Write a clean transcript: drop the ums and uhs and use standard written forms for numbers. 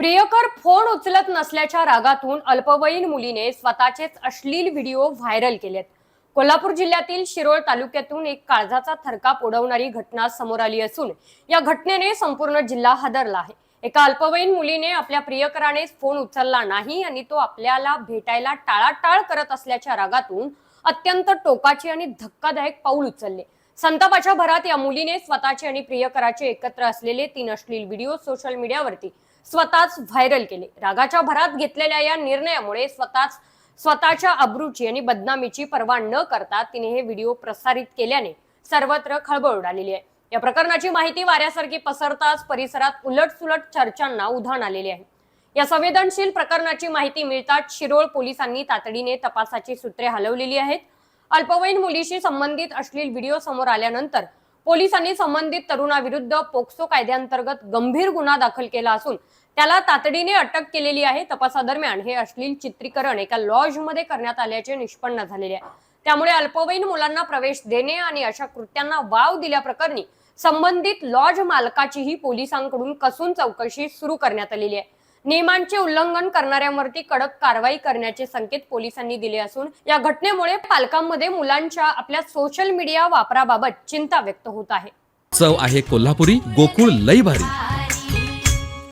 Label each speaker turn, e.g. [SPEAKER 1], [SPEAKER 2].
[SPEAKER 1] प्रियकर phone उचलत नसल्याच्या रागातून अल्पवयीन मुलीने स्वतःचेच अश्लील व्हिडिओ व्हायरल केलेत। कोल्हापूर जिल्ह्यातील शिरोळ तालुक्यातून एक काळजाचा थरकाप उडवणारी घटना समोर आली असून या घटनेने संपूर्ण जिल्हा हादरला आहे। एका अल्पवयीन मुलीने आपल्या प्रियकराने फोन उचलला नाही आणि तो आपल्याला भेटायला टाळाटाळ करत असल्याच्या रागातून अत्यंत टोकाचे आणि धक्कादायक पाऊल उचलले। संतापाच्या भरात या मुलीने स्वतःचे आणि प्रियकराचे एकत्र असलेले 3 अश्लील व्हिडिओ सोशल मीडियावरती स्वतःच व्हायरल केले। रागाच्या भरात घेतलेल्या या निर्णयामुळे स्वतःच्या अब्रूची आणि बदनामीची पर्वा न करता तिने हे व्हिडिओ प्रसारित केल्याने सर्वत्र खळबळ उडालेली आहे। या प्रकरणाची माहिती वाऱ्यासारखी पसरताच परिसरात उलटसुलट चर्चांना उधाण आलेले आहे। या संवेदनशील प्रकरणाची माहिती मिळताच शिरोळ पोलिसांनी तातडीने तपासाची सूत्रे हलवलेली आहेत। अल्पवयीन मुलीशी संबंधित अश्लील व्हिडिओ समोर आल्यानंतर पोलिसांनी संबंधित तरुणाविरुद्ध पोक्सो कायद्याअंतर्गत गंभीर गुन्हा दाखल केला असून त्याला तातडीने अटक केलेली आहे। तपासादरम्यान हे अश्लील चित्रीकरण एका लॉजमध्ये करण्यात आल्याचे निष्पन्न झालेले आहे। त्यामुळे अल्पवयीन मुलांना प्रवेश देणे आणि अशा कृत्यांना वाव दिल्याप्रकरणी संबंधित लॉज मालकाचीही पोलिसांकडून कसून चौकशी सुरू करण्यात आलेली आहे। नियमांचे उल्लंघन करणाऱ्यांवरती कडक कारवाई करण्याचे संकेत पोलिसांनी दिले असून या घटनेमुळे पालकांमध्ये मुलांच्या आपल्या सोशल मीडिया वापराबाबत चिंता व्यक्त होत आहे।
[SPEAKER 2] चव आहे कोल्हापुरी, गोकुळ लई भारी।